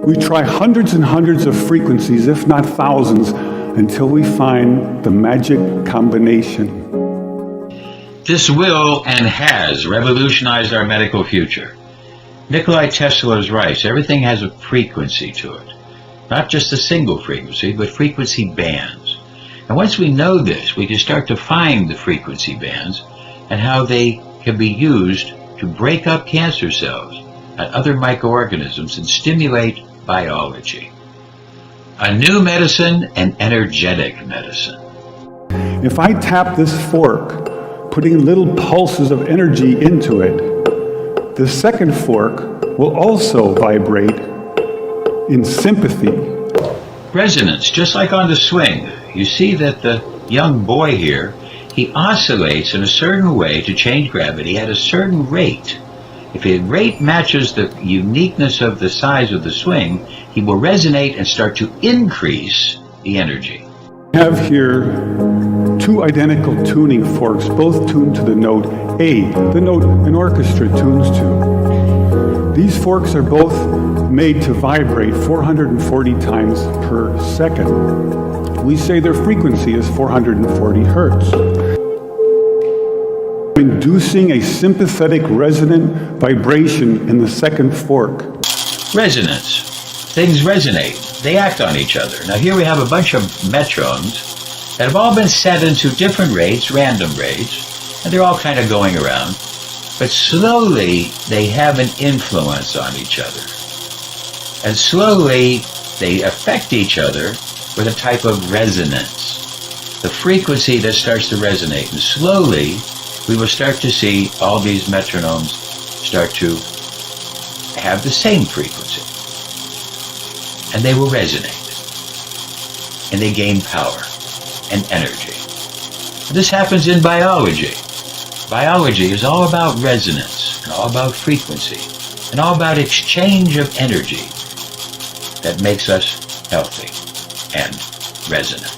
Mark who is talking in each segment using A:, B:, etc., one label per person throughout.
A: We try hundreds and hundreds of frequencies, if not thousands, until we find the magic combination.
B: This will and has revolutionized our medical future. Nikola Tesla is right. Everything has a frequency to it. Not just a single frequency, but frequency bands. And once we know this, we can start to find the frequency bands and how they can be used to break up cancer cells and other microorganisms and stimulate biology. A new medicine, an energetic medicine.
A: If I tap this fork, putting little pulses of energy into it, the second fork will also vibrate in sympathy.
B: Resonance, just like on the swing. You see that the young boy here, he oscillates in a certain way to change gravity at a certain rate. If the rate matches the uniqueness of the size of the swing, he will resonate and start to increase the energy.
A: I have here two identical tuning forks, both tuned to the note A, the note an orchestra tunes to. These forks are both made to vibrate 440 times per second. We say their frequency is 440 hertz. Inducing a sympathetic resonant vibration in the second fork.
B: Resonance. Things resonate. They act on each other. Now here we have a bunch of metronomes that have all been set into different rates, random rates, and they're all kind of going around. But slowly they have an influence on each other. And slowly they affect each other with a type of resonance. The frequency that starts to resonate. And slowly we will start to see all these metronomes start to have the same frequency. And they will resonate. And they gain power and energy. This happens in biology. Biology is all about resonance, and all about frequency, and all about exchange of energy that makes us healthy and resonant.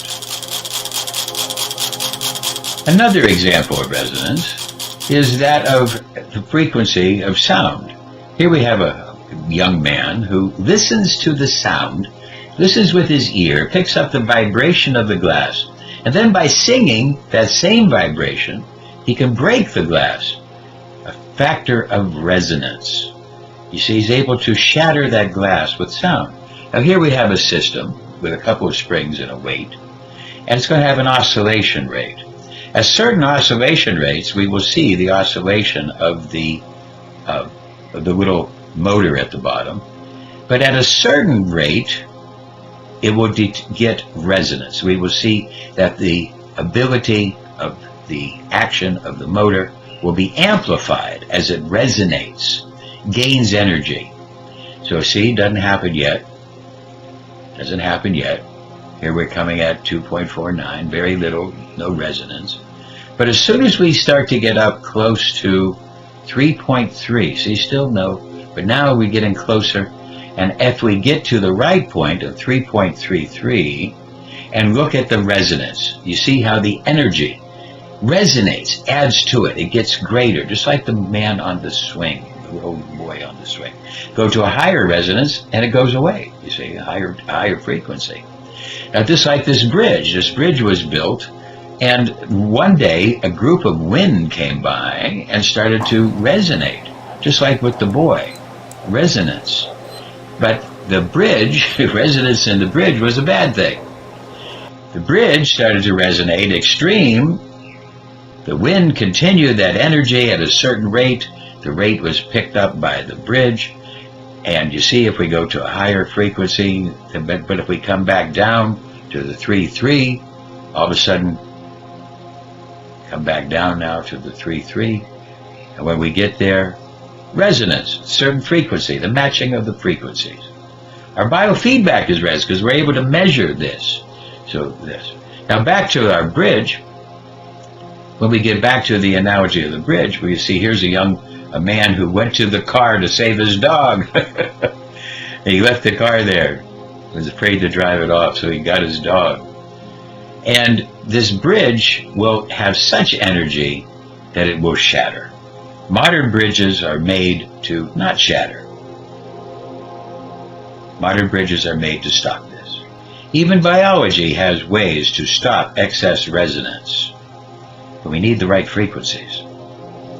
B: Another example of resonance is that of the frequency of sound. Here we have a young man who listens to the sound, listens with his ear, picks up the vibration of the glass, and then by singing that same vibration, he can break the glass, a factor of resonance. You see, he's able to shatter that glass with sound. Now here we have a system with a couple of springs and a weight, and it's going to have an oscillation rate. At certain oscillation rates, we will see the oscillation of the little motor at the bottom. But at a certain rate, it will get resonance. We will see that the ability of the action of the motor will be amplified as it resonates, gains energy. So see, doesn't happen yet. Doesn't happen yet. Here we're coming at 2.49, very little, no resonance. But as soon as we start to get up close to 3.3, see, still no, but now we're getting closer. And if we get to the right point of 3.33 and look at the resonance, you see how the energy resonates, adds to it. It gets greater, just like the man on the swing, the little boy on the swing. Go to a higher resonance and it goes away. You see, a higher frequency. Now, just like this bridge was built, and one day a group of wind came by and started to resonate, just like with the boy, resonance. But the bridge, resonance in the bridge was a bad thing. The bridge started to resonate extreme. The wind continued that energy at a certain rate. The rate was picked up by the bridge. And you see, if we go to a higher frequency, but if we come back down to the 3.3, all of a sudden, come back down now to the 3.3. And when we get there, resonance, certain frequency, the matching of the frequencies. Our biofeedback is resonance because we're able to measure this. So this. Now back to our bridge. When we get back to the analogy of the bridge, we see here's a man who went to the car to save his dog. He left the car there. Was afraid to drive it off, so he got his dog. And this bridge will have such energy that it will shatter. Modern bridges are made to not shatter. Modern bridges are made to stop this. Even biology has ways to stop excess resonance. But we need the right frequencies.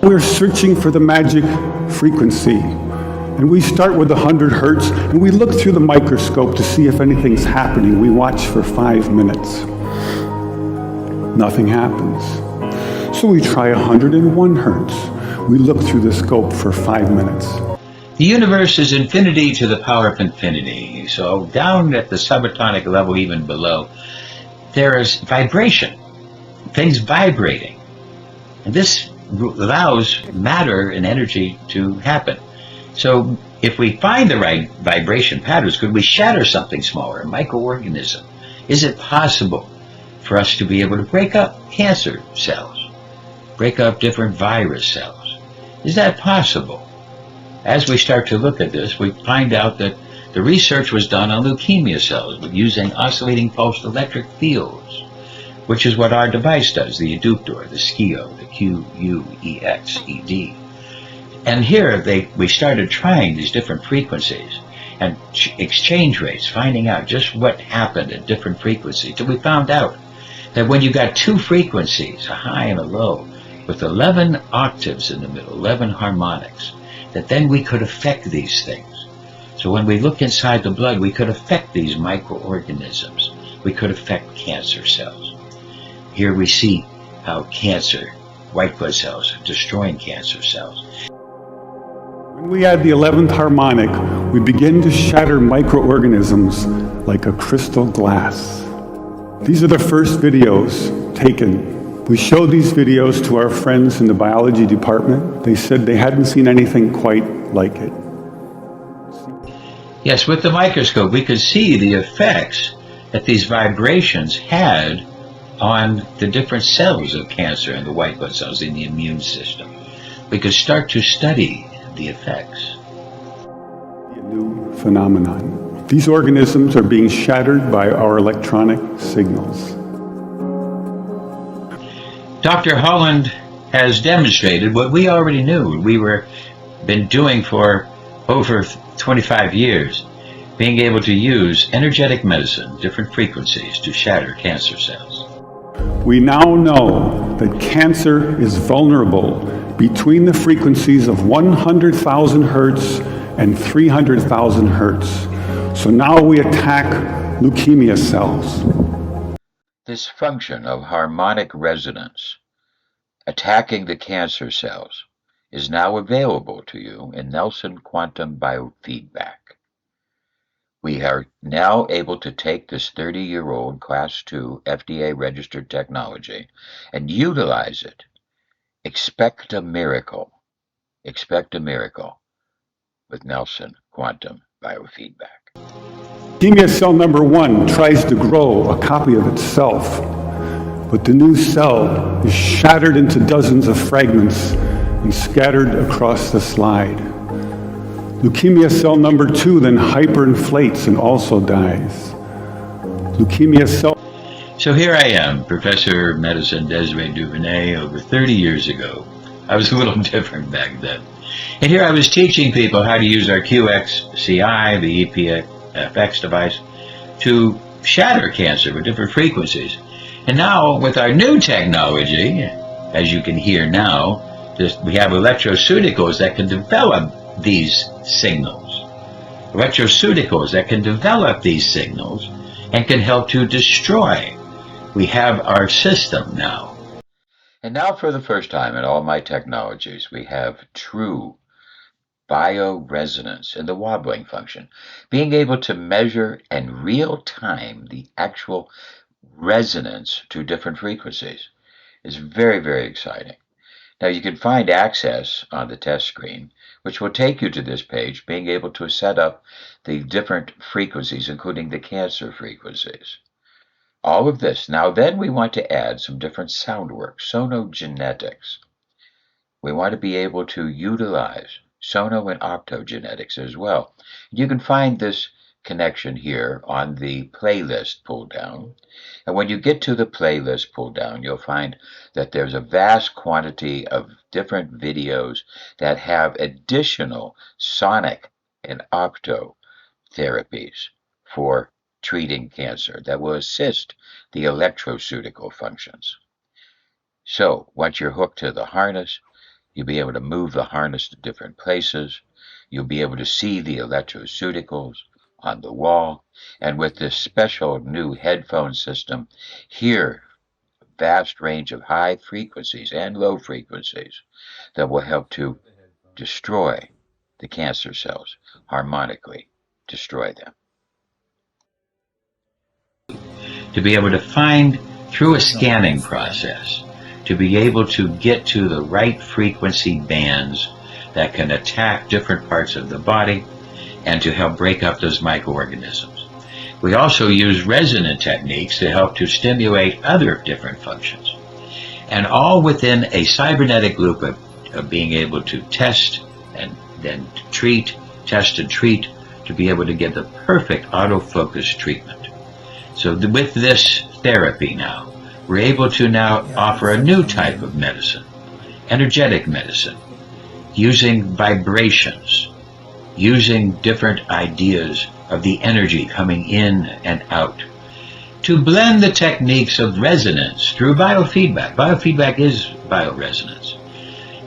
A: We're searching for the magic frequency. And we start with 100 hertz, and we look through the microscope to see if anything's happening. We watch for 5 minutes. Nothing happens. So we try 101 hertz. We look through the scope for 5 minutes.
B: The universe is infinity to the power of infinity. So down at the subatomic level, even below, there is vibration, things vibrating. And this allows matter and energy to happen. So if we find the right vibration patterns, could we shatter something smaller, a microorganism? Is it possible for us to be able to break up cancer cells, break up different virus cells? Is that possible? As we start to look at this, we find out that the research was done on leukemia cells using oscillating pulsed electric fields, which is what our device does, the Eductor, the SCIO, the QUEXED. And here we started trying these different frequencies and exchange rates, finding out just what happened at different frequencies. So we found out that when you got two frequencies, a high and a low, with 11 octaves in the middle, 11 harmonics, that then we could affect these things. So when we look inside the blood, we could affect these microorganisms. We could affect cancer cells. Here we see how cancer, white blood cells, are destroying cancer cells.
A: When we add the 11th harmonic, we begin to shatter microorganisms like a crystal glass. These are the first videos taken. We showed these videos to our friends in the biology department. They said they hadn't seen anything quite like it.
B: Yes, with the microscope, we could see the effects that these vibrations had on the different cells of cancer and the white blood cells in the immune system. We could start to study the effects.
A: A new phenomenon. These organisms are being shattered by our electronic signals.
B: Dr. Holland has demonstrated what we already knew. We been doing for over 25 years, being able to use energetic medicine, different frequencies, to shatter cancer cells.
A: We now know that cancer is vulnerable between the frequencies of 100,000 hertz and 300,000 hertz. So now we attack leukemia cells.
B: This function of harmonic resonance, attacking the cancer cells, is now available to you in Nelson Quantum Biofeedback. We are now able to take this 30-year-old Class 2 FDA-registered technology and utilize it. Expect a miracle. Expect a miracle with Nelson Quantum Biofeedback.
A: Leukemia cell number 1 tries to grow a copy of itself, but the new cell is shattered into dozens of fragments and scattered across the slide. Leukemia cell number 2 then hyperinflates and also dies. Leukemia cell.
B: So here I am, Professor of Medicine Desiree Duvernay, over 30 years ago. I was a little different back then. And here I was teaching people how to use our QXCI, the EPFX device, to shatter cancer with different frequencies. And now, with our new technology, as you can hear now, we have electroceuticals that can develop these signals. Electroceuticals that can develop these signals and can help to destroy. We have our system now. And now, for the first time in all my technologies, we have true bioresonance in the wobbling function, being able to measure in real time the actual resonance to different frequencies is very, very exciting. Now you can find access on the test screen, which will take you to this page, being able to set up the different frequencies, including the cancer frequencies. All of this. Now then we want to add some different sound work, sonogenetics. We want to be able to utilize sono and octogenetics as well. You can find this connection here on the playlist pull down. And when you get to the playlist pull down, you'll find that there's a vast quantity of different videos that have additional sonic and octo
C: therapies for treating cancer that will assist the electroceutical functions. So once you're hooked to the harness, you'll be able to move the harness to different places. You'll be able to see the electroceuticals on the wall. And with this special new headphone system, hear a vast range of high frequencies and low frequencies that will help to destroy the cancer cells, harmonically destroy them.
B: To be able to find, through a scanning process, to be able to get to the right frequency bands that can attack different parts of the body and to help break up those microorganisms. We also use resonant techniques to help to stimulate other different functions. And all within a cybernetic loop of being able to test and then treat, test and treat, to be able to get the perfect autofocus treatment. So with this therapy now, we're able to now offer a new type of medicine, energetic medicine, using vibrations, using different ideas of the energy coming in and out, to blend the techniques of resonance through biofeedback. Biofeedback is bioresonance.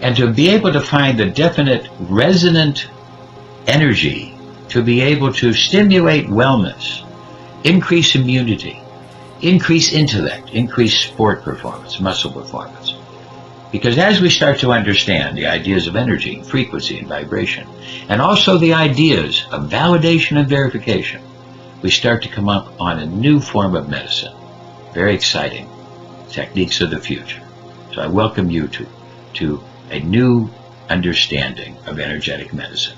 B: And to be able to find the definite resonant energy to be able to stimulate wellness, increase immunity, increase intellect, increase sport performance, muscle performance. Because as we start to understand the ideas of energy, frequency, and vibration, and also the ideas of validation and verification, we start to come up on a new form of medicine. Very exciting. Techniques of the future. So I welcome you to a new understanding of energetic medicine.